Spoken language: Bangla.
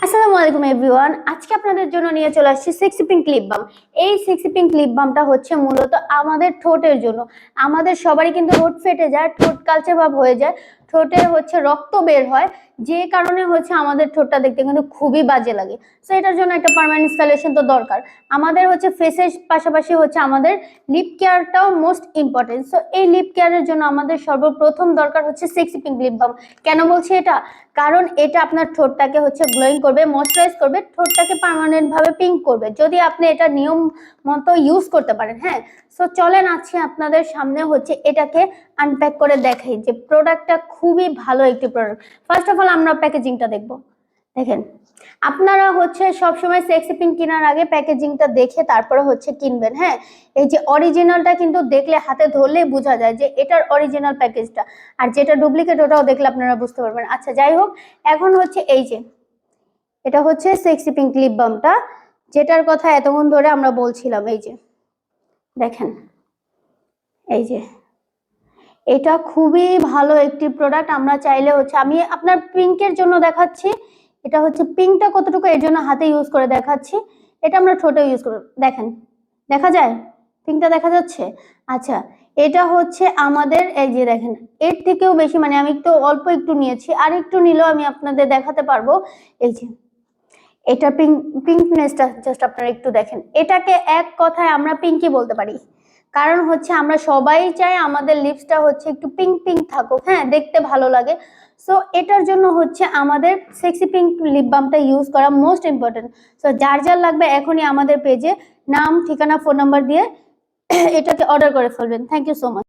আসসালামু আলাইকুম এভরিওয়ান। আজকে আপনাদের জন্য নিয়ে চলে আসছি সেক্সি পিঙ্ক লিপ বাম। এই সেক্সি পিঙ্ক লিপ বামটা হচ্ছে মূলত আমাদের ঠোঁটের জন্য। আমাদের সবারই কিন্তু ঠোঁট ফেটে যায়, ঠোঁট কালচে ভাব হয়ে যায়, ঠোঁটে হচ্ছে রক্ত বের হয়, যে কারণে হচ্ছে আমাদের ঠোঁটটা দেখতে কিন্তু খুবই বাজে লাগে। সো এটার জন্য একটা পার্মানেন্ট ইনস্টলেশন তো দরকার। আমাদের হচ্ছে ফেসের পাশাপাশি হচ্ছে আমাদের লিপ কেয়ারটাও মোস্ট ইম্পর্টেন্ট। সো এই লিপ কেয়ারের জন্য আমাদের সর্বপ্রথম দরকার হচ্ছে সেক্সি পিঙ্ক লিপ বাম। কেন বলছি এটা? কারণ এটা আপনার ঠোঁটটাকে হচ্ছে গ্লোয়িং করবে, ময়শ্চারাইজ করবে, ঠোঁটটাকে পার্মানেন্ট ভাবে পিঙ্ক করবে যদি আপনি এটা নিয়ম মতো ইউজ করতে পারেন। হ্যাঁ, সো চলেন আজকে আপনাদের সামনে হচ্ছে এটাকে আনপ্যাক করে দেখাই যে প্রোডাক্টটা খুবই ভালো একটি প্রোডাক্ট। ফার্স্ট অফ অল আমরা প্যাকেজিংটা দেখব। দেখেন, আপনারা হচ্ছে সবসময় সেক্সি পিঙ্ক কেনার আগে প্যাকেজিংটা দেখে তারপরে হচ্ছে কিনবেন। হ্যাঁ, এই যে অরিজিনালটা কিন্তু দেখলে হাতে ধরলে বোঝা যায় যে এটার অরিজিনাল প্যাকেজটা, আর যেটা ডুপ্লিকেট ওটাও দেখলে আপনারা বুঝতে পারবেন। আচ্ছা যাই হোক, এখন হচ্ছে এই যে এটা হচ্ছে সেক্সি পিঙ্ক লিপ বামটা, যেটার কথা এতক্ষণ ধরে আমরা বলছিলাম। এই যে দেখেন, এই যে এটা খুবই ভালো একটি প্রোডাক্ট। আমরা চাইলে হচ্ছে, আমি আপনার পিঙ্কের জন্য দেখাচ্ছি, এটা হচ্ছে পিঙ্কটা কতটুকু এর জন্য হাতে ইউজ করে দেখাচ্ছি। এটা আমরা ঠোঁটে ইউজ করব। দেখেন, দেখা যায় পিঙ্কটা দেখা যাচ্ছে? আচ্ছা, এটা হচ্ছে আমাদের এই যে দেখেন, এর থেকেও বেশি, মানে আমি একটু অল্প একটু নিয়েছি, আর একটু নিলেও আমি আপনাদের দেখাতে পারবো। এই যে এটা পিঙ্কনেসটা জাস্ট আপনারা একটু দেখেন। এটাকে এক কথায় আমরা পিঙ্কই বলতে পারি, কারণ হচ্ছে আমরা সবাই চাই আমাদের লিপসটা হচ্ছে একটু পিঙ্ক পিঙ্ক থাকুক, হ্যাঁ, দেখতে ভালো লাগে। সো এটার জন্য হচ্ছে আমাদের সেক্সি পিঙ্ক লিপ বামটা ইউজ করা মোস্ট ইম্পর্টেন্ট। সো যার যার লাগবে এখনই আমাদের পেজে নাম, ঠিকানা, ফোন নাম্বার দিয়ে এটাকে অর্ডার করে ফেলবেন। Thank you so much.